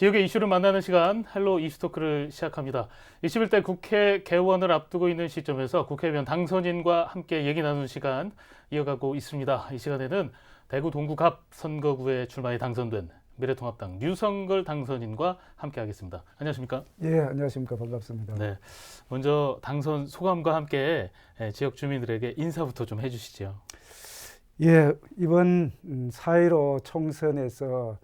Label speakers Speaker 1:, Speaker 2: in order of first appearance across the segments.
Speaker 1: 지역의 이슈를 만나는 시간 헬로 이슈토크를 시작합니다. 21대 국회 개원을 앞두고 있는 시점에서 국회의원 당선인과 함께 얘기 나누는 시간 이어가고 있습니다. 이 시간에는 대구 동구갑 선거구에 출마해 당선된 미래통합당 류성걸 당선인과 함께하겠습니다. 안녕하십니까?
Speaker 2: 예, 안녕하십니까. 반갑습니다.
Speaker 1: 네, 먼저 당선 소감과 함께 지역 주민들에게 인사부터 좀 해주시죠.
Speaker 2: 예, 이번 4.15 총선에서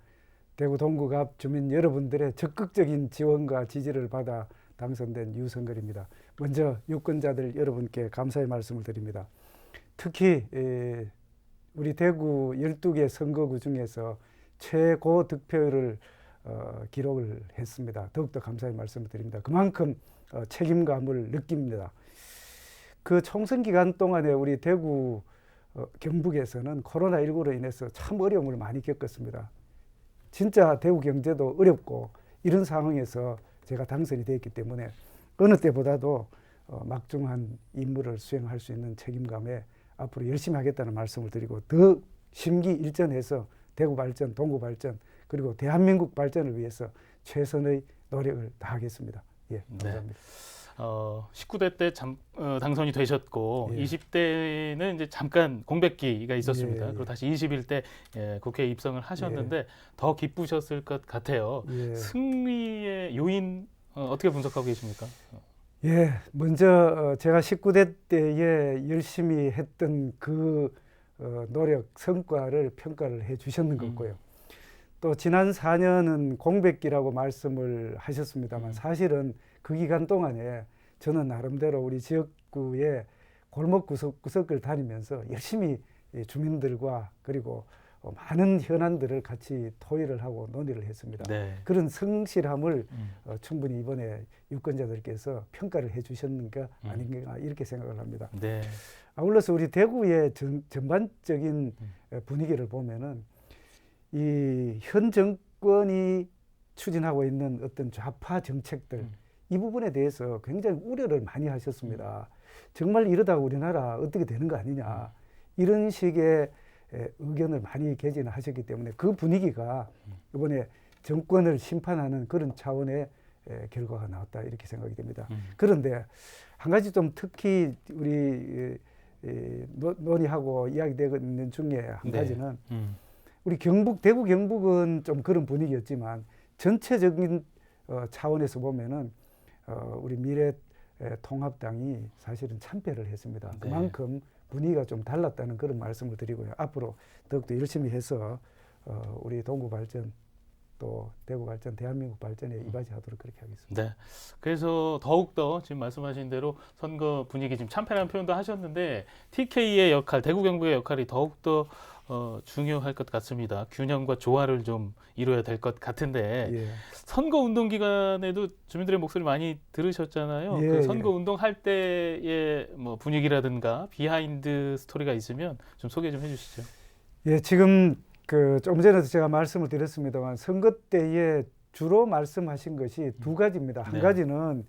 Speaker 2: 대구 동구갑 주민 여러분들의 적극적인 지원과 지지를 받아 당선된 유성걸입니다. 먼저 유권자들 여러분께 감사의 말씀을 드립니다. 특히 우리 대구 12개 선거구 중에서 최고 득표율을 기록을 했습니다. 더욱더 감사의 말씀을 드립니다. 그만큼 책임감을 느낍니다. 그 총선 기간 동안에 우리 대구 경북에서는 코로나19로 인해서 참 어려움을 많이 겪었습니다. 진짜 대구 경제도 어렵고 이런 상황에서 제가 당선이 되었기 때문에 어느 때보다도 막중한 임무를 수행할 수 있는 책임감에 앞으로 열심히 하겠다는 말씀을 드리고 더 심기일전해서 대구 발전, 동구 발전 그리고 대한민국 발전을 위해서 최선의 노력을 다하겠습니다. 예, 감사합니다.
Speaker 1: 네. 19대 때 당선이 되셨고
Speaker 2: 예.
Speaker 1: 20대는 이제 잠깐 공백기가 있었습니다.
Speaker 2: 예.
Speaker 1: 그리고 다시 21대 국회에 입성을 하셨는데 더 기쁘셨을 것 같아요.
Speaker 2: 예.
Speaker 1: 승리의 요인 어떻게 분석하고 계십니까?
Speaker 2: 예, 먼저 제가 19대 때에 열심히 했던 그 노력, 성과를 평가를 해 주셨는 거고요. 또 지난 4년은 공백기라고 말씀을 하셨습니다만 사실은 그 기간 동안에 저는 나름대로 우리 지역구의 골목 구석구석을 다니면서 열심히 주민들과 그리고 많은 현안들을 같이 토의를 하고 논의를 했습니다.
Speaker 1: 네.
Speaker 2: 그런 성실함을 충분히 이번에 유권자들께서 평가를 해 주셨는가 아닌가 이렇게 생각을 합니다.
Speaker 1: 네.
Speaker 2: 아울러서 우리 대구의 전반적인 분위기를 보면은 이 현 정권이 추진하고 있는 어떤 좌파 정책들 이 부분에 대해서 굉장히 우려를 많이 하셨습니다. 정말 이러다가 우리나라 어떻게 되는 거 아니냐 이런 식의 의견을 많이 개진하셨기 때문에 그 분위기가 이번에 정권을 심판하는 그런 차원의 결과가 나왔다 이렇게 생각이 됩니다. 그런데 한 가지 좀 특히 우리 논의하고 이야기되고 있는 중에 한 가지는 우리 대구 경북은 좀 그런 분위기였지만 전체적인 차원에서 보면은 우리 미래통합당이 사실은 참패를 했습니다.
Speaker 1: 네.
Speaker 2: 그만큼 분위기가 좀 달랐다는 그런 말씀을 드리고요. 앞으로 더욱더 열심히 해서 우리 동구 발전 또 대구 발전, 대한민국 발전에 이바지하도록 그렇게 하겠습니다.
Speaker 1: 네. 그래서 더욱더 지금 말씀하신 대로 선거 분위기 지금 참패라는 표현도 하셨는데 TK의 역할, 대구 경북의 역할이 더욱더 중요할 것 같습니다. 균형과 조화를 좀 이루어야 될 것 같은데
Speaker 2: 예.
Speaker 1: 선거 운동 기간에도 주민들의 목소리 많이 들으셨잖아요.
Speaker 2: 예,
Speaker 1: 그 선거 운동할 때의 뭐 분위기라든가 비하인드 스토리가 있으면 좀 소개 좀 해주시죠.
Speaker 2: 예, 지금 좀 전에도 제가 말씀을 드렸습니다만 선거 때에 주로 말씀하신 것이 두 가지입니다. 한
Speaker 1: 네.
Speaker 2: 가지는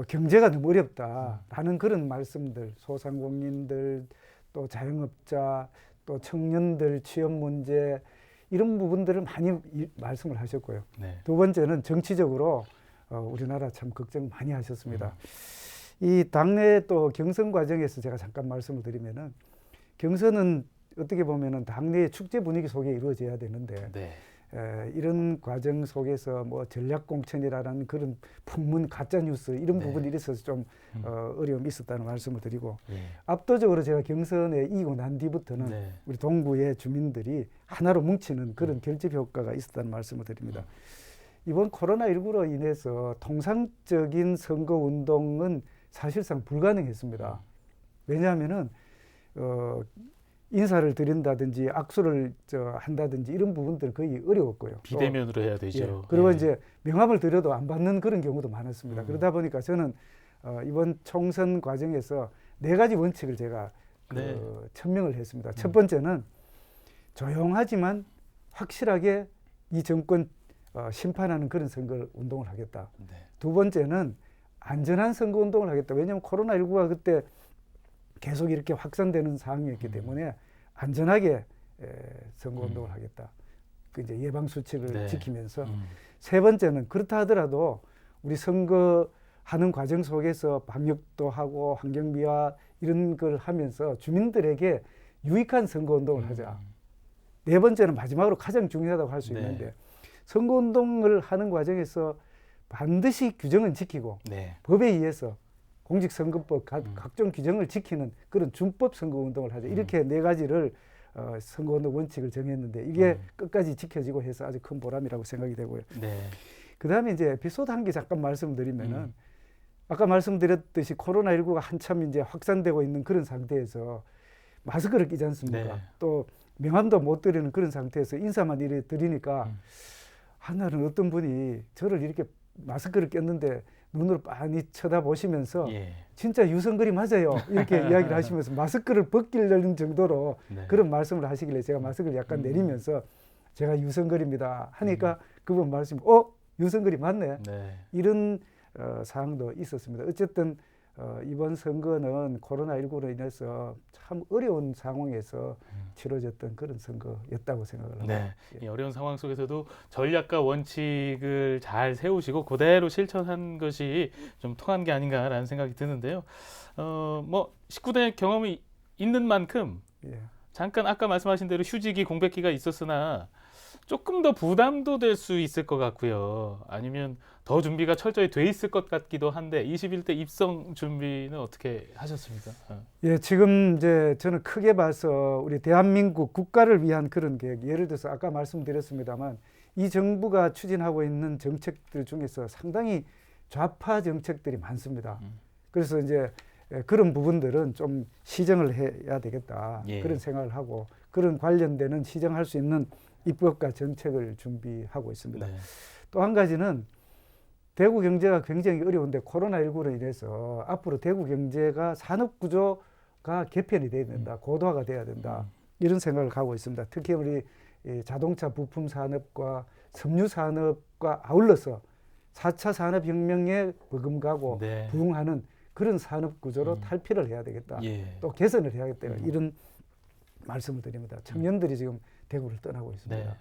Speaker 2: 경제가 너무 어렵다라는 그런 말씀들, 소상공인들 또 자영업자 또 청년들 취업 문제 이런 부분들을 많이 말씀을 하셨고요.
Speaker 1: 네.
Speaker 2: 두 번째는 정치적으로 우리나라 참 걱정 많이 하셨습니다. 이 당내 또 경선 과정에서 제가 잠깐 말씀을 드리면은 경선은 어떻게 보면은 당내의 축제 분위기 속에 이루어져야 되는데
Speaker 1: 네.
Speaker 2: 이런 과정 속에서 뭐 전략 공천이라는 그런 풍문 가짜 뉴스 이런
Speaker 1: 네.
Speaker 2: 부분이 있어서 좀 어려움이 있었다는 말씀을 드리고
Speaker 1: 네.
Speaker 2: 압도적으로 제가 경선에 이기고 난 뒤부터는
Speaker 1: 네.
Speaker 2: 우리 동구의 주민들이 하나로 뭉치는 그런 결집 효과가 있었다는 말씀을 드립니다. 이번 코로나19로 인해서 통상적인 선거 운동은 사실상 불가능했습니다. 왜냐하면은 인사를 드린다든지 악수를 한다든지 이런 부분들은 거의 어려웠고요.
Speaker 1: 비대면으로 해야 되죠.
Speaker 2: 예, 그리고
Speaker 1: 예.
Speaker 2: 이제 명함을 드려도 안 받는 그런 경우도 많았습니다. 그러다 보니까 저는 이번 총선 과정에서 4가지 원칙을 제가
Speaker 1: 네.
Speaker 2: 천명을 했습니다. 첫 번째는 조용하지만 확실하게 이 정권 심판하는 그런 선거 운동을 하겠다.
Speaker 1: 네.
Speaker 2: 두 번째는 안전한 선거 운동을 하겠다. 왜냐하면 코로나19가 그때 계속 이렇게 확산되는 상황이었기 때문에 안전하게 선거 운동을 하겠다. 그 이제 예방 수칙을
Speaker 1: 네.
Speaker 2: 지키면서 세 번째는 그렇다 하더라도 우리 선거하는 과정 속에서 방역도 하고 환경미화 이런 걸 하면서 주민들에게 유익한 선거운동을 하자. 네 번째는 마지막으로 가장 중요하다고 할 수
Speaker 1: 네.
Speaker 2: 있는데 선거운동을 하는 과정에서 반드시 규정은 지키고
Speaker 1: 네.
Speaker 2: 법에 의해서 공직선거법 각종 규정을 지키는 그런 준법 선거운동을 하자. 이렇게 네 가지를 선거운동 원칙을 정했는데 이게 끝까지 지켜지고 해서 아주 큰 보람이라고 생각이 되고요.
Speaker 1: 네.
Speaker 2: 그 다음에 이제 에피소드 한 개 잠깐 말씀드리면은 아까 말씀드렸듯이 코로나19가 한참 이제 확산되고 있는 그런 상태에서 마스크를 끼지 않습니까?
Speaker 1: 네.
Speaker 2: 또 명함도 못 드리는 그런 상태에서 인사만 이래 드리니까 하나는 어떤 분이 저를 이렇게 마스크를 꼈는데 눈으로 빤히 쳐다보시면서
Speaker 1: 예.
Speaker 2: 진짜 유성글이 맞아요. 이렇게 이야기를 하시면서 마스크를 벗기려는 정도로
Speaker 1: 네.
Speaker 2: 그런 말씀을 하시길래 제가 마스크를 약간 내리면서 제가 유성글입니다 하니까 그분 말씀이 유성글이 맞네.
Speaker 1: 네.
Speaker 2: 이런 사항도 있었습니다. 어쨌든 이번 선거는 코로나19로 인해서 참 어려운 상황에서 치러졌던 그런 선거였다고 생각을 합니다.
Speaker 1: 네. 이 어려운 상황 속에서도 전략과 원칙을 잘 세우시고 그대로 실천한 것이 좀 통한 게 아닌가라는 생각이 드는데요. 뭐 19대 경험이 있는 만큼
Speaker 2: 예.
Speaker 1: 잠깐 아까 말씀하신 대로 휴직이 공백기가 있었으나 조금 더 부담도 될 수 있을 것 같고요. 아니면 더 준비가 철저히 돼 있을 것 같기도 한데 21대 입성 준비는 어떻게 하셨습니까?
Speaker 2: 예, 지금 이제 저는 크게 봐서 우리 대한민국 국가를 위한 그런 계획, 예를 들어서 아까 말씀드렸습니다만 이 정부가 추진하고 있는 정책들 중에서 상당히 좌파 정책들이 많습니다. 그래서 이제 그런 부분들은 좀 시정을 해야 되겠다.
Speaker 1: 예.
Speaker 2: 그런 생각을 하고 그런 관련되는 시정할 수 있는 입법과 정책을 준비하고 있습니다.
Speaker 1: 네.
Speaker 2: 또 한 가지는 대구 경제가 굉장히 어려운데 코로나19로 인해서 앞으로 대구 경제가 산업 구조가 개편이 돼야 된다. 고도화가 돼야 된다. 이런 생각을 하고 있습니다. 특히 우리 자동차 부품 산업과 섬유 산업과 아울러서 4차 산업혁명에 버금가고
Speaker 1: 네.
Speaker 2: 부응하는 그런 산업 구조로 탈피를 해야 되겠다.
Speaker 1: 예.
Speaker 2: 또 개선을 해야겠다. 이런 말씀을 드립니다. 청년들이 지금 대구를 떠나고 있습니다.
Speaker 1: 네.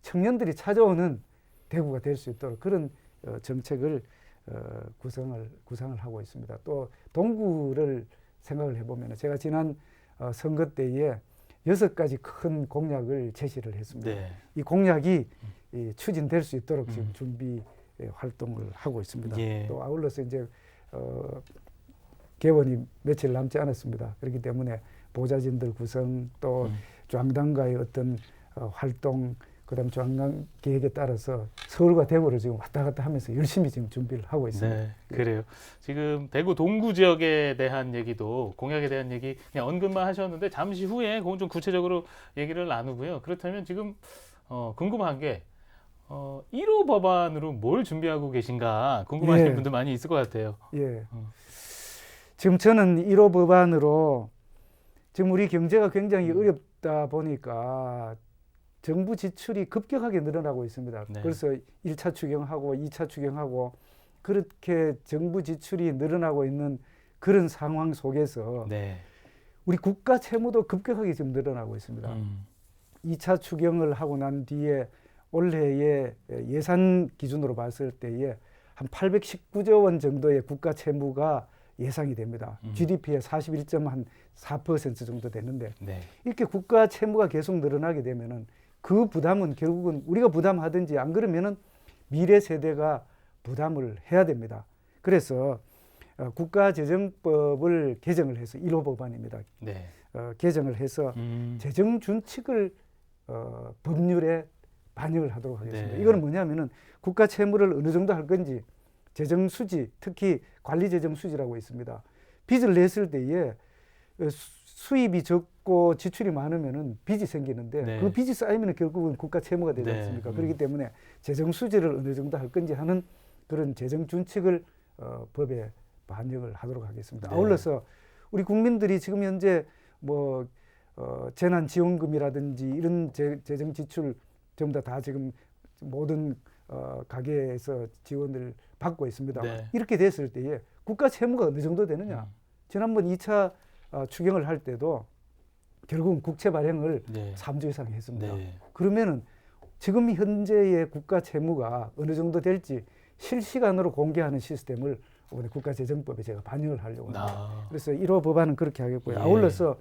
Speaker 2: 청년들이 찾아오는 대구가 될 수 있도록 그런 정책을 구상을 하고 있습니다. 또 동구를 생각을 해보면 제가 지난 선거 때에 6가지 큰 공약을 제시를 했습니다.
Speaker 1: 네.
Speaker 2: 이 공약이 추진될 수 있도록 지금 준비 활동을 하고 있습니다.
Speaker 1: 예.
Speaker 2: 또 아울러서 이제 개원이 며칠 남지 않았습니다. 그렇기 때문에 보좌진들 구성 또 중앙당과의 어떤 활동 그다음 중앙당 계획에 따라서 서울과 대구를 지금 왔다 갔다 하면서 열심히 지금 준비를 하고 있습니다.
Speaker 1: 네, 그래요. 지금 대구 동구 지역에 대한 얘기도 공약에 대한 얘기 그냥 언급만 하셨는데 잠시 후에 그건 좀 구체적으로 얘기를 나누고요. 그렇다면 지금 궁금한 게 1호 법안으로 뭘 준비하고 계신가 궁금하신
Speaker 2: 예.
Speaker 1: 분들 많이 있을 것 같아요.
Speaker 2: 예. 지금 저는 1호 법안으로 지금 우리 경제가 굉장히 어렵다 보니까 정부 지출이 급격하게 늘어나고 있습니다.
Speaker 1: 네.
Speaker 2: 그래서 1차 추경하고 2차 추경하고 그렇게 정부 지출이 늘어나고 있는 그런 상황 속에서
Speaker 1: 네.
Speaker 2: 우리 국가 채무도 급격하게 지금 늘어나고 있습니다. 2차 추경을 하고 난 뒤에 올해의 예산 기준으로 봤을 때에 한 819조 원 정도의 국가 채무가 예상이 됩니다. GDP의 41.4% 정도 되는데
Speaker 1: 네.
Speaker 2: 이렇게 국가 채무가 계속 늘어나게 되면은 그 부담은 결국은 우리가 부담하든지 안 그러면은 미래 세대가 부담을 해야 됩니다. 그래서 국가재정법을 개정을 해서 1호 법안입니다.
Speaker 1: 네.
Speaker 2: 개정을 해서 재정 준칙을 법률에 반영을 하도록 하겠습니다.
Speaker 1: 네.
Speaker 2: 이거는 뭐냐면은 국가 채무를 어느 정도 할 건지 재정 수지, 특히 관리 재정 수지라고 있습니다. 빚을 냈을 때에 수입이 적고 지출이 많으면은 빚이 생기는데
Speaker 1: 네.
Speaker 2: 그 빚이 쌓이면 결국은 국가 채무가 되지
Speaker 1: 네.
Speaker 2: 않습니까? 그렇기 때문에 재정 수지를 어느 정도 할 건지 하는 그런 재정 준칙을 법에 반영을 하도록 하겠습니다.
Speaker 1: 네.
Speaker 2: 아울러서 우리 국민들이 지금 현재 뭐 재난지원금이라든지 이런 재정 지출 전부 다 지금 모든 가게에서 지원을 받고 있습니다.
Speaker 1: 네.
Speaker 2: 이렇게 됐을 때에 국가 채무가 어느 정도 되느냐? 지난번 2차 추경을 할 때도 결국은 국채 발행을
Speaker 1: 네.
Speaker 2: 3조 이상 했습니다.
Speaker 1: 네.
Speaker 2: 그러면은 지금 현재의 국가 채무가 어느 정도 될지 실시간으로 공개하는 시스템을 이번에 국가재정법에 제가 반영을 하려고 합니다. 그래서 1호 법안은 그렇게 하겠고요.
Speaker 1: 예.
Speaker 2: 아울러서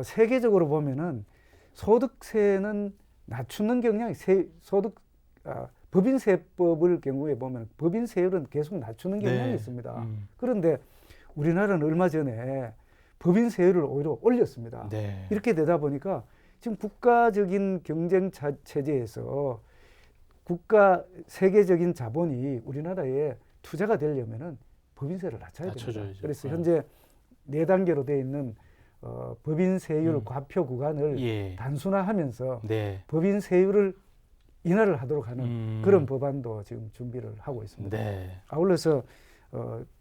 Speaker 2: 세계적으로 보면은 소득세는 낮추는 경향이 법인세법을 경우에 보면 법인세율은 계속 낮추는 경향이
Speaker 1: 네.
Speaker 2: 있습니다. 그런데 우리나라는 얼마 전에 법인세율을 오히려 올렸습니다.
Speaker 1: 네.
Speaker 2: 이렇게 되다 보니까 지금 국가적인 경쟁 체제에서 세계적인 자본이 우리나라에 투자가 되려면은 법인세를 낮춰야 됩니다.
Speaker 1: 낮춰줘야죠.
Speaker 2: 그래서 현재 4단계로 되어 있는 법인세율 과표 구간을
Speaker 1: 예.
Speaker 2: 단순화하면서
Speaker 1: 네.
Speaker 2: 법인세율을 인하를 하도록 하는 그런 법안도 지금 준비를 하고 있습니다.
Speaker 1: 네.
Speaker 2: 아울러서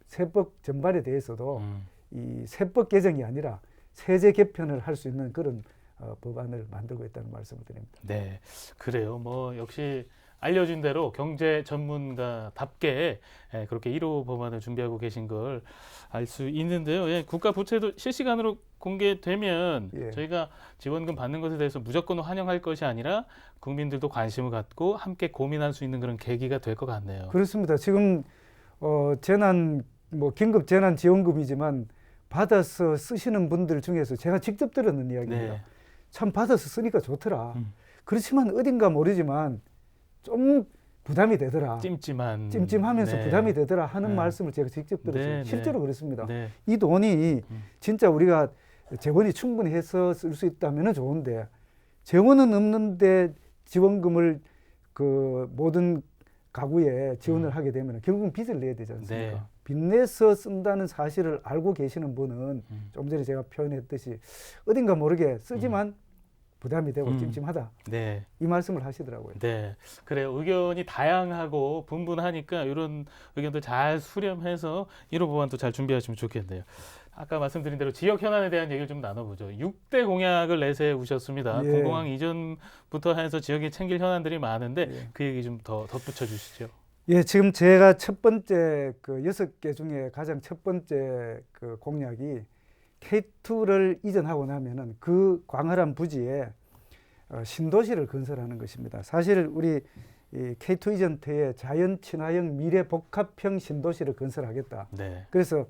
Speaker 2: 세법 전반에 대해서도 이 세법 개정이 아니라 세제 개편을 할 수 있는 그런 법안을 만들고 있다는 말씀을 드립니다.
Speaker 1: 네, 그래요. 뭐 역시 알려진 대로 경제 전문가답게 그렇게 1호 법안을 준비하고 계신 걸 알 수 있는데요. 예, 국가 부채도 실시간으로 공개되면
Speaker 2: 예.
Speaker 1: 저희가 지원금 받는 것에 대해서 무조건 환영할 것이 아니라 국민들도 관심을 갖고 함께 고민할 수 있는 그런 계기가 될 것 같네요.
Speaker 2: 그렇습니다. 지금 긴급 재난 지원금이지만 받아서 쓰시는 분들 중에서 제가 직접 들었는 이야기입니다.
Speaker 1: 네.
Speaker 2: 참 받아서 쓰니까 좋더라. 그렇지만 어딘가 모르지만 좀 부담이 되더라. 찜찜하면서
Speaker 1: 네.
Speaker 2: 부담이 되더라 하는
Speaker 1: 네.
Speaker 2: 말씀을 제가 직접 들었어요.
Speaker 1: 네,
Speaker 2: 실제로 그렇습니다.
Speaker 1: 네.
Speaker 2: 이 돈이 진짜 우리가 재원이 충분히 해서 쓸 수 있다면 좋은데 재원은 없는데 지원금을 그 모든 가구에 지원을 하게 되면 결국은 빚을 내야 되지 않습니까?
Speaker 1: 네.
Speaker 2: 빚내서 쓴다는 사실을 알고 계시는 분은 좀 전에 제가 표현했듯이 어딘가 모르게 쓰지만 부담이 되고 찜찜하다.
Speaker 1: 네.
Speaker 2: 이 말씀을 하시더라고요.
Speaker 1: 네, 그래요. 의견이 다양하고 분분하니까 이런 의견도 잘 수렴해서 1호 법안도 잘 준비하시면 좋겠네요. 아까 말씀드린 대로 지역 현안에 대한 얘기를 좀 나눠보죠. 6대 공약을 내세우셨습니다.
Speaker 2: 예.
Speaker 1: 공공항 이전부터 해서 지역에 챙길 현안들이 많은데
Speaker 2: 예.
Speaker 1: 그 얘기 좀 더 덧붙여 주시죠.
Speaker 2: 예, 지금 제가 첫 번째 그 6개 중에 가장 첫 번째 그 공약이 K2를 이전하고 나면은 그 광활한 부지에 신도시를 건설하는 것입니다. 사실 우리 이 K2 이전 때에 자연 친화형 미래 복합형 신도시를 건설하겠다.
Speaker 1: 네.
Speaker 2: 그래서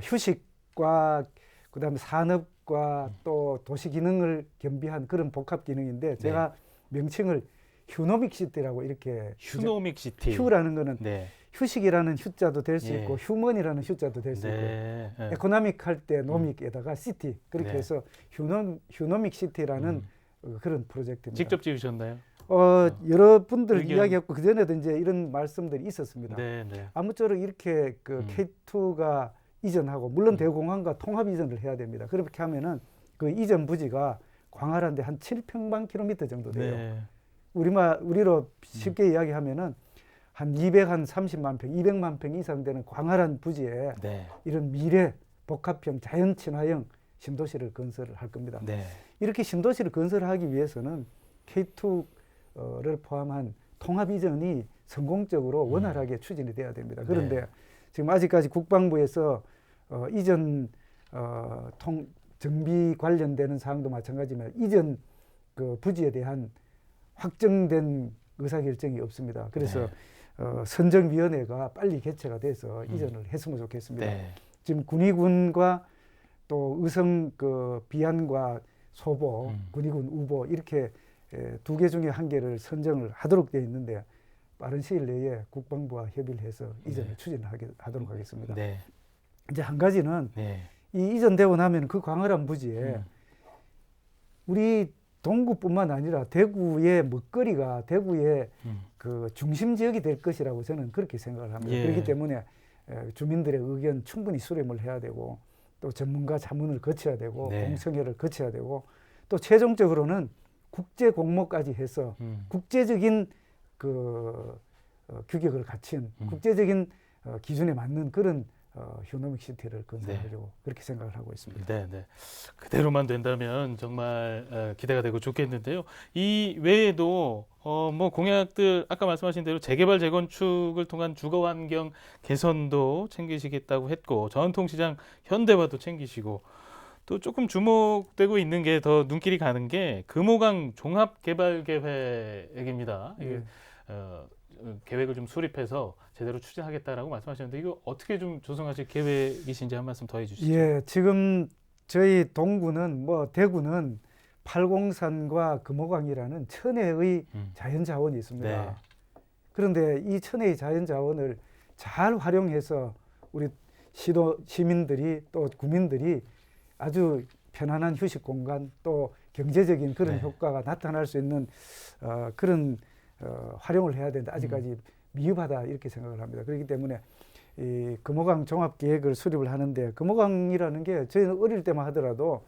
Speaker 2: 휴식과 그다음에 산업과 또 도시 기능을 겸비한 그런 복합 기능인데 제가 명칭을 휴노믹 시티라고 이렇게
Speaker 1: 휴노믹 시티.
Speaker 2: 휴라는 거는
Speaker 1: 네.
Speaker 2: 휴식이라는 휴자도 될 수
Speaker 1: 예.
Speaker 2: 있고 휴먼이라는 휴자도 될 수 있고
Speaker 1: 네.
Speaker 2: 에코노믹 할 때 노믹에다가 시티 그렇게
Speaker 1: 네.
Speaker 2: 해서 휴노믹 시티라는 그런 프로젝트입니다.
Speaker 1: 직접 지으셨나요?
Speaker 2: 여러 분들
Speaker 1: 의견.
Speaker 2: 이야기했고 그 전에도 이제 이런 말씀들이 있었습니다.
Speaker 1: 네, 네.
Speaker 2: 아무쪼록 이렇게 그 K2가 이전하고 물론 대공항과 통합 이전을 해야 됩니다. 그렇게 하면은 그 이전 부지가 광활한데 한 7평방킬로미터 정도 돼요.
Speaker 1: 네.
Speaker 2: 우리로 쉽게 이야기하면은 한 230만 평, 200만 평 이상 되는 광활한 부지에
Speaker 1: 네.
Speaker 2: 이런 미래 복합형 자연 친화형 신도시를 건설을 할 겁니다.
Speaker 1: 네.
Speaker 2: 이렇게 신도시를 건설하기 위해서는 K2를 포함한 통합 이전이 성공적으로 원활하게 추진이 돼야 됩니다. 그런데 지금 아직까지 국방부에서 이전 정비 관련되는 사항도 마찬가지지만 이전 그 부지에 대한 확정된 의사결정이 없습니다. 그래서 선정위원회가 빨리 개최가 돼서 이전을 했으면 좋겠습니다.
Speaker 1: 네.
Speaker 2: 지금 군의군과 또 의성 그 비안과 소보, 군의군 우보 이렇게 2개 중에 1개를 선정을 하도록 되어 있는데 빠른 시일 내에 국방부와 협의를 해서 이전을 추진하도록 하겠습니다.
Speaker 1: 네.
Speaker 2: 이제 한 가지는
Speaker 1: 네.
Speaker 2: 이 이전되고 나면 그 광활한 부지에 우리 동구뿐만 아니라 대구의 먹거리가 대구의 그 중심 지역이 될 것이라고 저는 그렇게 생각을 합니다.
Speaker 1: 예.
Speaker 2: 그렇기 때문에 주민들의 의견 충분히 수렴을 해야 되고 또 전문가 자문을 거쳐야 되고
Speaker 1: 네.
Speaker 2: 공청회를 거쳐야 되고 또 최종적으로는 국제 공모까지 해서 국제적인 그 규격을 갖춘 국제적인 기준에 맞는 그런 휴노믹 시티를 건설하려고 그렇게 생각을 하고 있습니다.
Speaker 1: 네, 네. 그대로만 된다면 정말 기대가 되고 좋겠는데요. 이 외에도 뭐 공약들 아까 말씀하신 대로 재개발 재건축을 통한 주거 환경 개선도 챙기시겠다고 했고 전통시장 현대화도 챙기시고 또 조금 주목되고 있는 게 더 눈길이 가는 게 금호강 종합개발계획입니다. 이게
Speaker 2: 예.
Speaker 1: 계획을 좀 수립해서 제대로 추진하겠다라고 말씀하셨는데 이거 어떻게 좀 조성하실 계획이신지 한 말씀 더 해주시죠.
Speaker 2: 예, 지금 저희 동구는 대구는 팔공산과 금호강이라는 천혜의 자연 자원이 있습니다.
Speaker 1: 네.
Speaker 2: 그런데 이 천혜의 자연 자원을 잘 활용해서 우리 시민들이 또 구민들이 아주 편안한 휴식 공간 또 경제적인 그런
Speaker 1: 네.
Speaker 2: 효과가 나타날 수 있는 그런 활용을 해야 된다. 아직까지 미흡하다 이렇게 생각을 합니다. 그렇기 때문에 이 금호강 종합계획을 수립을 하는데 금호강이라는 게 저희는 어릴 때만 하더라도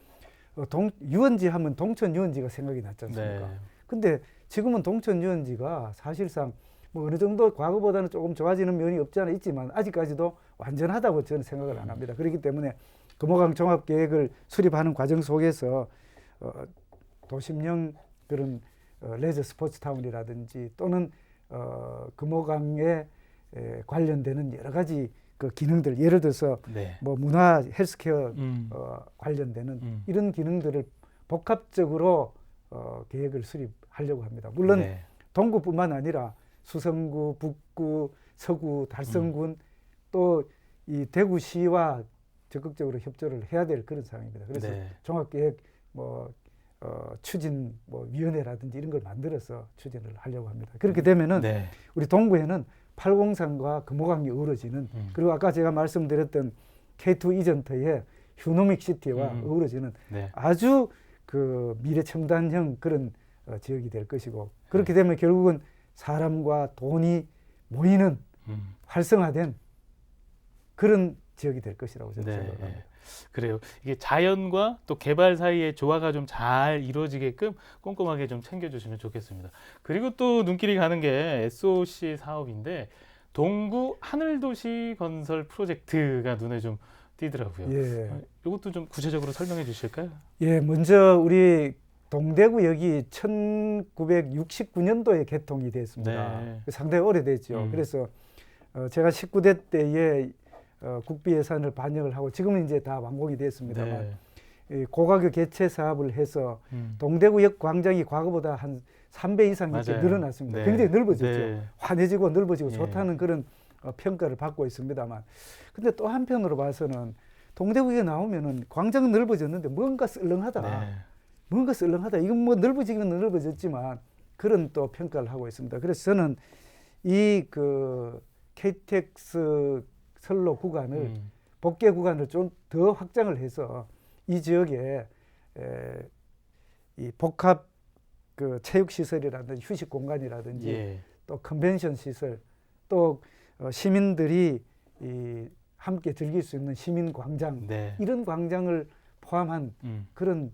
Speaker 2: 유원지 하면 동천 유원지가 생각이 났지 않습니까?
Speaker 1: 네.
Speaker 2: 근데 지금은 동천 유원지가 사실상 뭐 어느 정도 과거보다는 조금 좋아지는 면이 없지 않아 있지만 아직까지도 완전하다고 저는 생각을 안 합니다. 그렇기 때문에 금호강 종합계획을 수립하는 과정 속에서 도심형 그런 레저 스포츠 타운이라든지 또는 금호강에 관련되는 여러 가지 그 기능들, 예를 들어서
Speaker 1: 네.
Speaker 2: 뭐 문화 헬스케어 관련되는
Speaker 1: 음.
Speaker 2: 이런 기능들을 복합적으로 계획을 수립하려고 합니다. 물론
Speaker 1: 네.
Speaker 2: 동구뿐만 아니라 수성구, 북구, 서구, 달성군 또 이 대구시와 적극적으로 협조를 해야 될 그런 상황입니다. 그래서
Speaker 1: 네.
Speaker 2: 종합계획 추진 위원회라든지 이런 걸 만들어서 추진을 하려고 합니다. 그렇게 되면은
Speaker 1: 네.
Speaker 2: 우리 동구에는 팔공산과 금호강이 어우러지는 그리고 아까 제가 말씀드렸던 K2 이전터의 휴노믹 시티와 어우러지는
Speaker 1: 네.
Speaker 2: 아주 그 미래 첨단형 그런 지역이 될 것이고 그렇게 되면 결국은 사람과 돈이 모이는 활성화된 그런 지역이 될 것이라고 저는
Speaker 1: 네.
Speaker 2: 생각합니다.
Speaker 1: 그래요. 이게 자연과 또 개발 사이의 조화가 좀 잘 이루어지게끔 꼼꼼하게 좀 챙겨주시면 좋겠습니다. 그리고 또 눈길이 가는 게 SOC 사업인데 동구 하늘도시 건설 프로젝트가 눈에 좀 띄더라고요.
Speaker 2: 예.
Speaker 1: 이것도 좀 구체적으로 설명해 주실까요?
Speaker 2: 예, 먼저 우리 동대구역이 1969년도에 개통이 됐습니다.
Speaker 1: 네.
Speaker 2: 상당히 오래됐죠. 그래서 제가 19대 때에 국비 예산을 반영을 하고 지금은 이제 다 완공이 됐습니다만 이 고가격 개체 사업을 해서 동대구역 광장이 과거보다 한 3배 이상 이렇게
Speaker 1: 맞아요.
Speaker 2: 늘어났습니다.
Speaker 1: 네.
Speaker 2: 굉장히 넓어졌죠.
Speaker 1: 네.
Speaker 2: 환해지고 넓어지고
Speaker 1: 예.
Speaker 2: 좋다는 그런 평가를 받고 있습니다만 근데 또 한편으로 봐서는 동대구역에 나오면은 광장은 넓어졌는데 뭔가 썰렁하다.
Speaker 1: 네.
Speaker 2: 뭔가 썰렁하다. 이건 뭐 넓어지기는 넓어졌지만 그런 또 평가를 하고 있습니다. 그래서 저는 이 그 KTX 선로 구간을 복개 구간을 좀 더 확장을 해서 이 지역에 이 복합 그 체육 시설이라든지 휴식 공간이라든지
Speaker 1: 예.
Speaker 2: 또 컨벤션 시설 또 시민들이 이 함께 즐길 수 있는 시민 광장
Speaker 1: 네.
Speaker 2: 이런 광장을 포함한 그런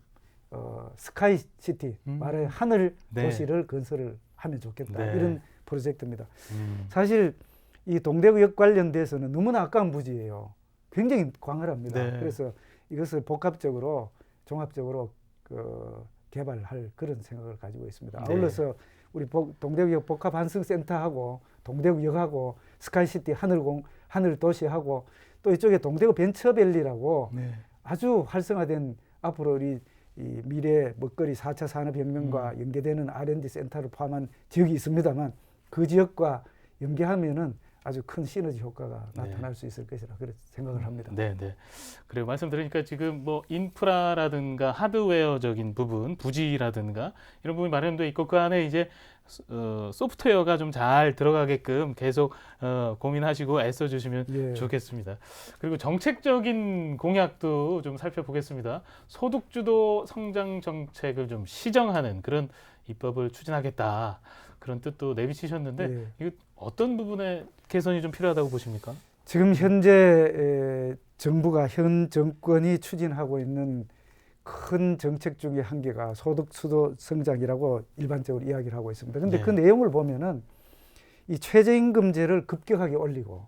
Speaker 2: 스카이 시티 말해 하늘
Speaker 1: 네.
Speaker 2: 도시를 건설을 하면 좋겠다
Speaker 1: 네.
Speaker 2: 이런 프로젝트입니다. 사실 이 동대구역 관련돼서는 너무나 아까운 부지예요. 굉장히 광활합니다.
Speaker 1: 네.
Speaker 2: 그래서 이것을 복합적으로 종합적으로 개발할 그런 생각을 가지고 있습니다.
Speaker 1: 네.
Speaker 2: 아울러서 우리 동대구역 복합환승센터하고 동대구역하고 스카이시티 하늘도시하고 또 이쪽에 동대구 벤처밸리라고
Speaker 1: 네.
Speaker 2: 아주 활성화된 앞으로 우리 이 미래 먹거리 4차 산업혁명과 연계되는 R&D 센터를 포함한 지역이 있습니다만 그 지역과 연계하면은 아주 큰 시너지 효과가 나타날 수 있을 것이라 그렇게 생각을 합니다.
Speaker 1: 네, 네. 그리고 말씀 들으니까 지금 뭐 인프라라든가 하드웨어적인 부분, 부지라든가 이런 부분이 마련돼 있고 그 안에 이제 소프트웨어가 좀 잘 들어가게끔 계속 고민하시고 애써주시면
Speaker 2: 예.
Speaker 1: 좋겠습니다. 그리고 정책적인 공약도 좀 살펴보겠습니다. 소득주도 성장 정책을 좀 시정하는 그런 입법을 추진하겠다. 그런 뜻도 내비치셨는데
Speaker 2: 예.
Speaker 1: 이거 어떤 부분에 개선이 좀 필요하다고 보십니까?
Speaker 2: 지금 현재 정부가 현 정권이 추진하고 있는 큰 정책 중에 한 개가 소득주도 성장이라고 일반적으로 이야기를 하고 있습니다. 그런데
Speaker 1: 네.
Speaker 2: 그 내용을 보면은 이 최저임금제를 급격하게 올리고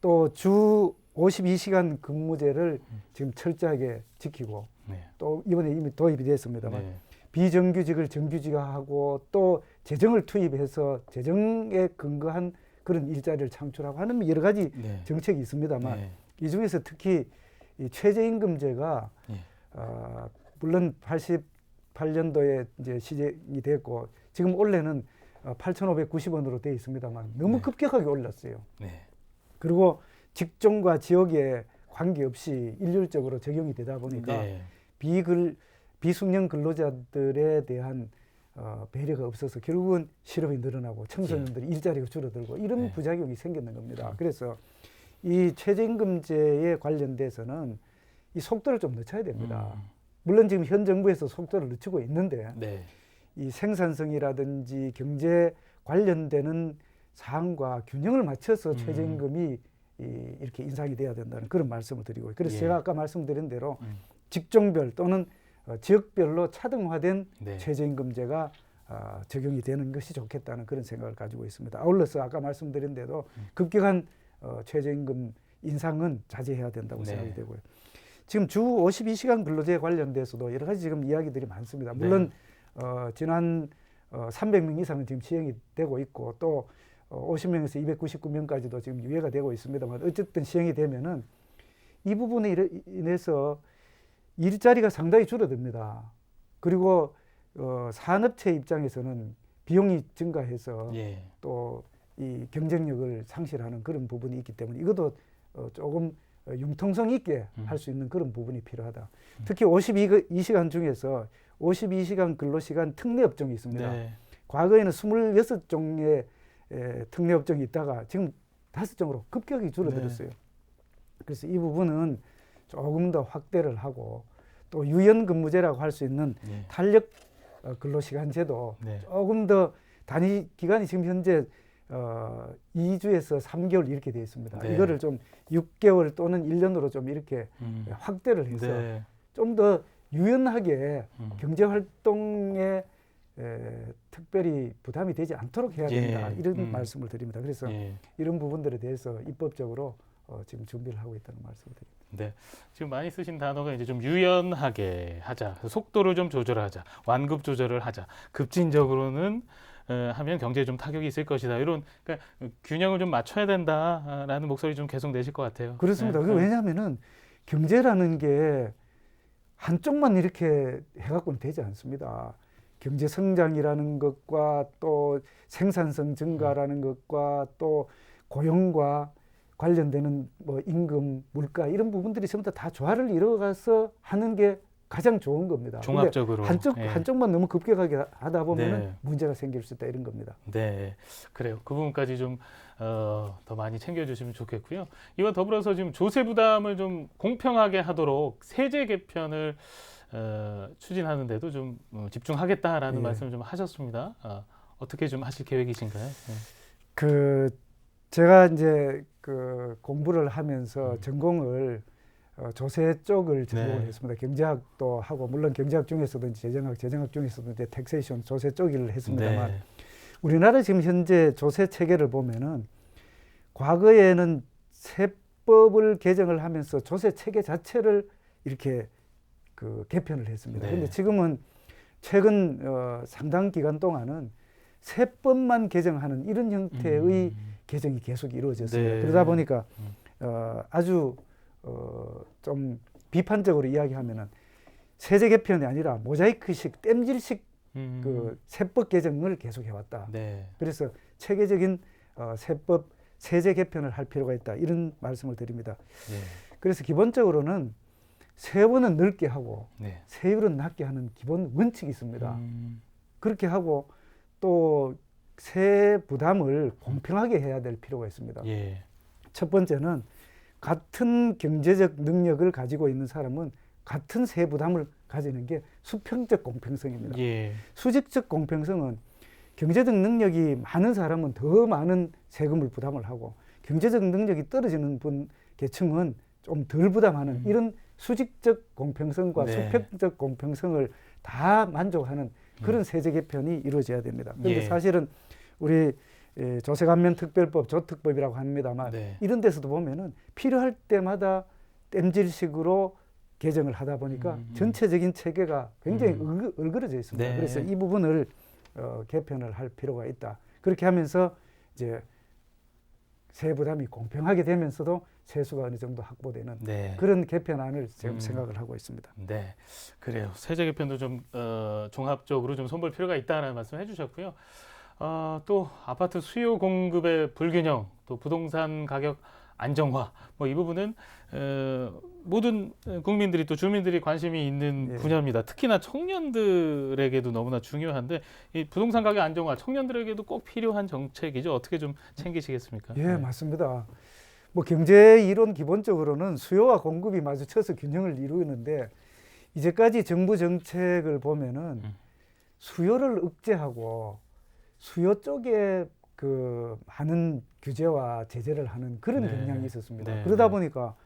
Speaker 2: 또 주 52시간 근무제를 지금 철저하게 지키고
Speaker 1: 네.
Speaker 2: 또 이번에 이미 도입이 됐습니다만
Speaker 1: 네.
Speaker 2: 비정규직을 정규직화하고 또 재정을 투입해서 재정에 근거한 그런 일자리를 창출하고 하는 여러 가지
Speaker 1: 네.
Speaker 2: 정책이 있습니다만
Speaker 1: 네.
Speaker 2: 이 중에서 특히 이 최저임금제가
Speaker 1: 네.
Speaker 2: 물론 88년도에 이제 시행이 됐고 지금 올해는 8,590원으로 되어 있습니다만 너무
Speaker 1: 네.
Speaker 2: 급격하게 올랐어요.
Speaker 1: 네.
Speaker 2: 그리고 직종과 지역에 관계없이 일률적으로 적용이 되다 보니까
Speaker 1: 네.
Speaker 2: 비숙련 근로자들에 대한 배려가 없어서 결국은 실업이 늘어나고 청소년들이 일자리가 줄어들고 이런
Speaker 1: 네.
Speaker 2: 부작용이 생기는 겁니다. 그래서 이 최저임금제에 관련돼서는 이 속도를 좀 늦춰야 됩니다. 물론 지금 현 정부에서 속도를 늦추고 있는데
Speaker 1: 네.
Speaker 2: 이 생산성이라든지 경제 관련되는 사항과 균형을 맞춰서 최저임금이 이렇게 인상이 돼야 된다는 그런 말씀을 드리고 그래서
Speaker 1: 예.
Speaker 2: 제가 아까 말씀드린 대로 직종별 또는 지역별로 차등화된
Speaker 1: 네.
Speaker 2: 최저임금제가 적용이 되는 것이 좋겠다는 그런 생각을 가지고 있습니다. 아울러서 아까 말씀드린 대로 급격한 최저임금 인상은 자제해야 된다고
Speaker 1: 네.
Speaker 2: 생각이 되고요. 지금 주 52시간 근로제 관련돼서도 여러 가지 지금 이야기들이 많습니다. 물론 지난 300명 이상은 지금 시행이 되고 있고 또 50명에서 299명까지도 지금 유예가 되고 있습니다만 어쨌든 시행이 되면은 이 부분에 인해서 일자리가 상당히 줄어듭니다. 그리고 산업체 입장에서는 비용이 증가해서
Speaker 1: 예.
Speaker 2: 또 이 경쟁력을 상실하는 그런 부분이 있기 때문에 이것도 조금 융통성 있게 할 수 있는 그런 부분이 필요하다. 특히 52시간 중에서 52시간 근로시간 특례업종이 있습니다.
Speaker 1: 네.
Speaker 2: 과거에는 26종의 특례업종이 있다가 지금 5종으로 급격히 줄어들었어요. 그래서 이 부분은 조금 더 확대를 하고 또 유연근무제라고 할 수 있는
Speaker 1: 예.
Speaker 2: 탄력 근로시간제도
Speaker 1: 네.
Speaker 2: 조금 더 단위 기간이 지금 현재 2주에서 3개월 이렇게 되어 있습니다.
Speaker 1: 네.
Speaker 2: 이거를 좀 6개월 또는 1년으로 좀 이렇게 확대를 해서
Speaker 1: 네.
Speaker 2: 좀 더 유연하게 경제활동에 특별히 부담이 되지 않도록 해야 된다.
Speaker 1: 예.
Speaker 2: 이런 말씀을 드립니다. 그래서
Speaker 1: 예.
Speaker 2: 이런 부분들에 대해서 입법적으로 지금 준비를 하고 있다는 말씀을 드립니다.
Speaker 1: 네. 지금 많이 쓰신 단어가 이제 좀 유연하게 하자, 속도를 좀 조절하자, 완급 조절을 하자, 급진적으로는 하면 경제에 좀 타격이 있을 것이다. 이런 그러니까 균형을 좀 맞춰야 된다라는 목소리 좀 계속 내실 것 같아요.
Speaker 2: 그렇습니다.
Speaker 1: 네.
Speaker 2: 왜냐하면은 경제라는 게 한쪽만 이렇게 해갖고는 되지 않습니다. 경제 성장이라는 것과 또 생산성 증가라는 것과 또 고용과 관련되는 뭐 임금, 물가 이런 부분들이 전부 다 조화를 이뤄가서 하는 게 가장 좋은 겁니다.
Speaker 1: 종합적으로
Speaker 2: 한쪽만 너무 급격하게 하다 보면
Speaker 1: 네.
Speaker 2: 문제가 생길 수 있다 이런 겁니다.
Speaker 1: 네, 그래요. 그 부분까지 좀 더 많이 챙겨주시면 좋겠고요. 이와 더불어서 지금 조세 부담을 좀 공평하게 하도록 세제 개편을 추진하는데도 좀 집중하겠다라는
Speaker 2: 예.
Speaker 1: 말씀을 좀 하셨습니다. 어떻게 좀 하실 계획이신가요? 네.
Speaker 2: 제가 이제 공부를 하면서 전공을 조세 쪽을 전공을
Speaker 1: 네.
Speaker 2: 했습니다. 경제학도 하고 물론 경제학 중에서도 이제 재정학 중에서도 이제 텍세이션 조세 쪽을 했습니다만
Speaker 1: 네.
Speaker 2: 우리나라 지금 현재 조세 체계를 보면은 과거에는 세법을 개정을 하면서 조세 체계 자체를 이렇게 개편을 했습니다. 그런데
Speaker 1: 네.
Speaker 2: 지금은 최근 상당 기간 동안은 세법만 개정하는 이런 형태의 개정이 계속 이루어졌습니다.
Speaker 1: 네.
Speaker 2: 그러다 보니까 아주 좀 비판적으로 이야기하면은 세제 개편이 아니라 모자이크식 땜질식 세법 개정을 계속 해왔다.
Speaker 1: 네.
Speaker 2: 그래서 체계적인 세법 세제 개편을 할 필요가 있다. 이런 말씀을 드립니다.
Speaker 1: 네.
Speaker 2: 그래서 기본적으로는 세원은 넓게 하고
Speaker 1: 네.
Speaker 2: 세율은 낮게 하는 기본 원칙이 있습니다. 그렇게 하고 또 세 부담을 공평하게 해야 될 필요가 있습니다.
Speaker 1: 예.
Speaker 2: 첫 번째는 같은 경제적 능력을 가지고 있는 사람은 같은 세 부담을 가지는 게 수평적 공평성입니다.
Speaker 1: 예.
Speaker 2: 수직적 공평성은 경제적 능력이 많은 사람은 더 많은 세금을 부담을 하고 경제적 능력이 떨어지는 계층은 좀 덜 부담하는 이런 수직적 공평성과
Speaker 1: 네.
Speaker 2: 수평적 공평성을 다 만족하는 그런 세제 개편이 이루어져야 됩니다. 그런데
Speaker 1: 예.
Speaker 2: 사실은 우리 조세감면특별법, 조특법이라고 합니다만
Speaker 1: 네.
Speaker 2: 이런 데서도 보면은 필요할 때마다 땜질식으로 개정을 하다 보니까 전체적인 체계가 굉장히 얼그러져 있습니다.
Speaker 1: 네.
Speaker 2: 그래서 이 부분을 개편을 할 필요가 있다. 그렇게 하면서 이제 세부담이 공평하게 되면서도 세수가 어느 정도 확보되는
Speaker 1: 네.
Speaker 2: 그런 개편안을 지금 생각을 하고 있습니다.
Speaker 1: 네, 그래요. 세제 개편도 좀 종합적으로 좀 손볼 필요가 있다는 말씀 해주셨고요. 또 아파트 수요 공급의 불균형, 또 부동산 가격 안정화, 뭐 이 부분은 모든 국민들이 또 주민들이 관심이 있는
Speaker 2: 예.
Speaker 1: 분야입니다. 특히나 청년들에게도 너무나 중요한데 이 부동산 가격 안정화, 청년들에게도 꼭 필요한 정책이죠. 어떻게 좀 챙기시겠습니까?
Speaker 2: 예,
Speaker 1: 네.
Speaker 2: 맞습니다. 뭐 경제 이론 기본적으로는 수요와 공급이 마주쳐서 균형을 이루는데 이제까지 정부 정책을 보면은 수요를 억제하고 수요 쪽에 그 많은 규제와 제재를 하는 그런
Speaker 1: 네.
Speaker 2: 경향이 있었습니다.
Speaker 1: 네,
Speaker 2: 그러다
Speaker 1: 네.
Speaker 2: 보니까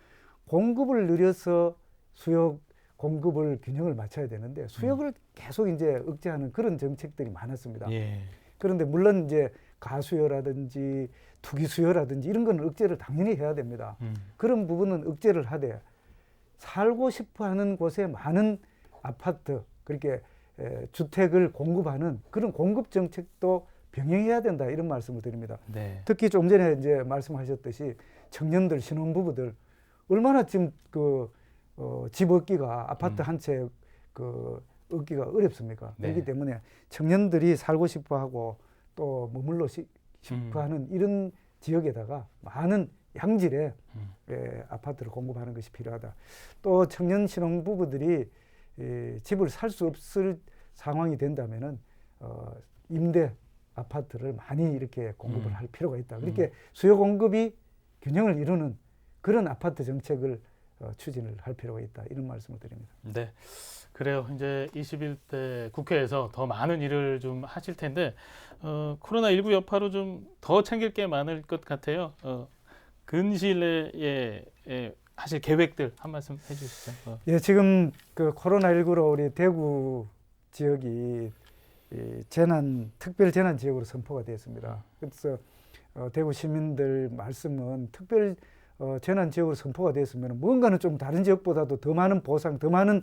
Speaker 2: 공급을 늘려서 수요 공급을 균형을 맞춰야 되는데 수요를 계속 이제 억제하는 그런 정책들이 많았습니다.
Speaker 1: 예.
Speaker 2: 그런데 물론 이제 가수요라든지 투기 수요라든지 이런 건 억제를 당연히 해야 됩니다. 그런 부분은 억제를 하되 살고 싶어 하는 곳에 많은 아파트, 그렇게 주택을 공급하는 그런 공급 정책도 병행해야 된다, 이런 말씀을 드립니다.
Speaker 1: 네.
Speaker 2: 특히 좀 전에 이제 말씀하셨듯이 청년들, 신혼부부들 얼마나 지금 집 얻기가, 아파트 한 채 얻기가 어렵습니까?
Speaker 1: 네.
Speaker 2: 그렇기 때문에 청년들이 살고 싶어 하고 또 머물러 싶어 하는 이런 지역에다가 많은 양질의 아파트를 공급하는 것이 필요하다. 또 청년 신혼부부들이 집을 살 수 없을 상황이 된다면은 임대 아파트를 많이 이렇게 공급을 할 필요가 있다. 그렇게 수요 공급이 균형을 이루는 그런 아파트 정책을 추진을 할 필요가 있다, 이런 말씀을 드립니다.
Speaker 1: 네, 그래요. 이제 21대 국회에서 더 많은 일을 좀 하실 텐데 코로나19 여파로 좀 더 챙길 게 많을 것 같아요. 근시일 내에 하실 계획들 한 말씀 해주시죠.
Speaker 2: 예, 지금 그 코로나19로 우리 대구 지역이 특별 재난 지역으로 선포가 되었습니다. 그래서 대구 시민들 말씀은 특별 재난 지역으로 선포가 됐으면 뭔가는 좀 다른 지역보다도 더 많은 보상, 더 많은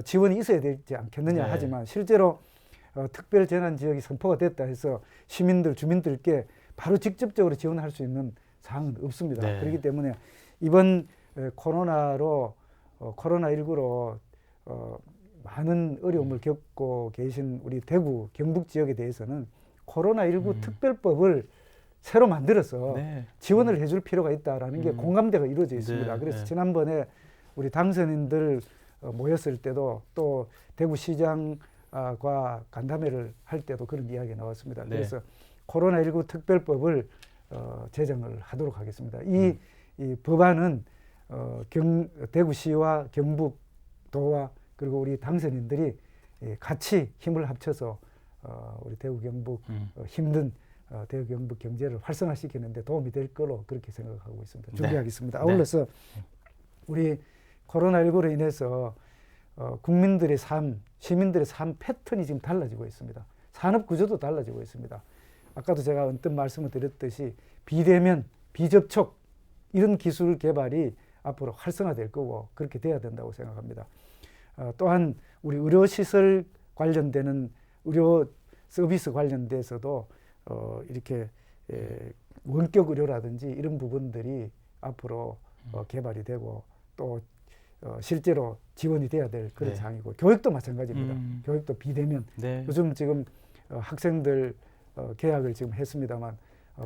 Speaker 2: 지원이 있어야 되지 않겠느냐.
Speaker 1: 네.
Speaker 2: 하지만 실제로 특별 재난 지역이 선포가 됐다 해서 시민들, 주민들께 바로 직접적으로 지원할 수 있는 사항은 없습니다.
Speaker 1: 네.
Speaker 2: 그렇기 때문에 이번 코로나19로 많은 어려움을 겪고 계신 우리 대구, 경북 지역에 대해서는 코로나19 특별법을 새로 만들어서
Speaker 1: 네.
Speaker 2: 지원을 해줄 필요가 있다라는 게 공감대가 이루어져 있습니다.
Speaker 1: 네,
Speaker 2: 그래서
Speaker 1: 네.
Speaker 2: 지난번에 우리 당선인들 모였을 때도 또 대구시장과 간담회를 할 때도 그런 이야기가 나왔습니다.
Speaker 1: 네.
Speaker 2: 그래서 코로나19 특별법을 제정을 하도록 하겠습니다. 이 법안은 대구시와 경북도와 그리고 우리 당선인들이 같이 힘을 합쳐서 우리 대구 경북 힘든 대구 경북 경제를 활성화시키는 데 도움이 될 거로 그렇게 생각하고 있습니다. 준비하겠습니다.
Speaker 1: 네.
Speaker 2: 아울러서 우리 코로나19로 인해서 국민들의 삶, 시민들의 삶 패턴이 지금 달라지고 있습니다. 산업 구조도 달라지고 있습니다. 아까도 제가 언뜻 말씀을 드렸듯이 비대면, 비접촉 이런 기술 개발이 앞으로 활성화될 거고 그렇게 돼야 된다고 생각합니다. 또한 우리 의료시설 관련되는 의료 서비스 관련돼서도 이렇게 원격 의료라든지 이런 부분들이 앞으로 개발이 되고 또 실제로 지원이 돼야 될 그런
Speaker 1: 네.
Speaker 2: 사항이고 교육도 마찬가지입니다. 교육도 비대면.
Speaker 1: 네.
Speaker 2: 요즘 지금 학생들 개학을 지금 했습니다만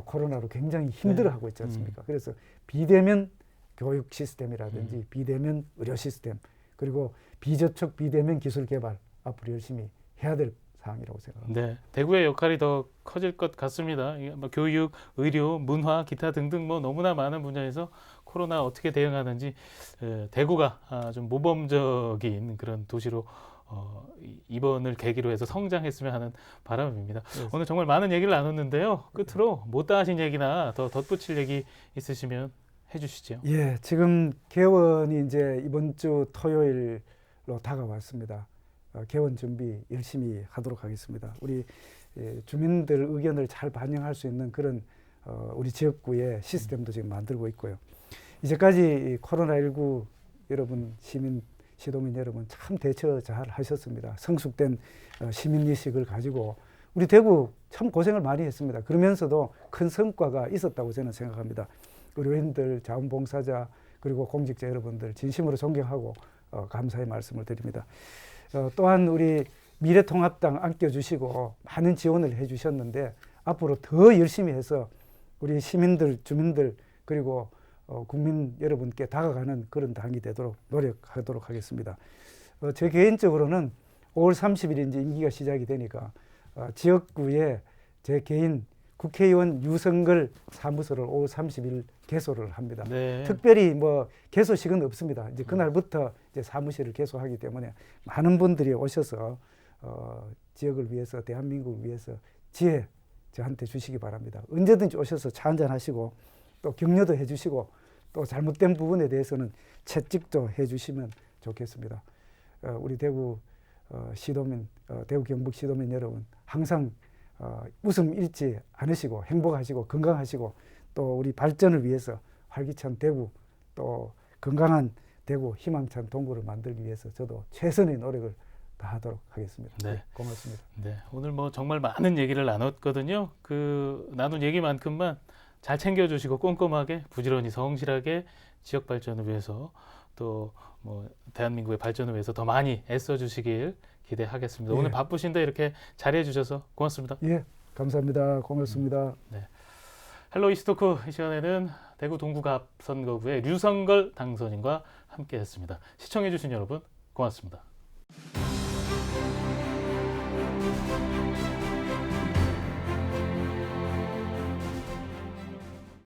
Speaker 2: 코로나로 굉장히 힘들어하고 있지 않습니까? 그래서 비대면 교육 시스템이라든지 비대면 의료 시스템 그리고 비접촉 비대면 기술 개발 앞으로 열심히 해야 될 사항이라고 생각합니다.
Speaker 1: 네, 대구의 역할이 더 커질 것 같습니다. 이게 뭐 교육, 의료, 문화, 기타 등등 뭐 너무나 많은 분야에서 코로나 어떻게 대응하는지 대구가 좀 모범적인 그런 도시로 이번을 계기로 해서 성장했으면 하는 바람입니다.
Speaker 2: 그렇습니다.
Speaker 1: 오늘 정말 많은 얘기를 나눴는데요. 끝으로 못다 하신 얘기나 더 덧붙일 얘기 있으시면 해주시죠.
Speaker 2: 예, 지금 개원이 이제 이번 주 토요일로 다가왔습니다. 개원 준비 열심히 하도록 하겠습니다. 우리 주민들 의견을 잘 반영할 수 있는 그런 우리 지역구의 시스템도 지금 만들고 있고요. 이제까지 코로나19 여러분 시도민 여러분 참 대처 잘 하셨습니다. 성숙된 시민의식을 가지고 우리 대구 참 고생을 많이 했습니다. 그러면서도 큰 성과가 있었다고 저는 생각합니다. 의료인들, 자원봉사자, 그리고 공직자 여러분들 진심으로 존경하고 감사의 말씀을 드립니다. 또한 우리 미래통합당 안겨주시고 많은 지원을 해주셨는데 앞으로 더 열심히 해서 우리 시민들, 주민들 그리고 국민 여러분께 다가가는 그런 당이 되도록 노력하도록 하겠습니다. 제 개인적으로는 5월 30일인지 임기가 시작이 되니까 지역구에 제 개인 국회의원 유성걸 사무소를 5월 30일 개소를 합니다.
Speaker 1: 네.
Speaker 2: 특별히 뭐 개소식은 없습니다. 이제 그날부터 이제 사무실을 개소하기 때문에 많은 분들이 오셔서 지역을 위해서, 대한민국을 위해서 지혜 저한테 주시기 바랍니다. 언제든지 오셔서 차 한잔 하시고 또 격려도 해주시고 또 잘못된 부분에 대해서는 채찍도 해주시면 좋겠습니다. 우리 대구 시도민, 대구 경북 시도민 여러분 항상 웃음 잃지 않으시고 행복하시고 건강하시고 또 우리 발전을 위해서 활기찬 대구 또 건강한 대구 희망찬 동구를 만들기 위해서 저도 최선의 노력을 다하도록 하겠습니다.
Speaker 1: 네.
Speaker 2: 고맙습니다.
Speaker 1: 네, 오늘 뭐 정말 많은 얘기를 나눴거든요. 그 나눈 얘기만큼만 잘 챙겨주시고 꼼꼼하게 부지런히 성실하게 지역 발전을 위해서 또 뭐 대한민국의 발전을 위해서 더 많이 애써주시길 기대하겠습니다.
Speaker 2: 예.
Speaker 1: 오늘 바쁘신데 이렇게 자리해 주셔서 고맙습니다.
Speaker 2: 예, 감사합니다. 고맙습니다.
Speaker 1: 헬로 이스토크 이 시간에는 대구 동구갑 선거구의 류성걸 당선인과 함께했습니다. 시청해 주신 여러분 고맙습니다.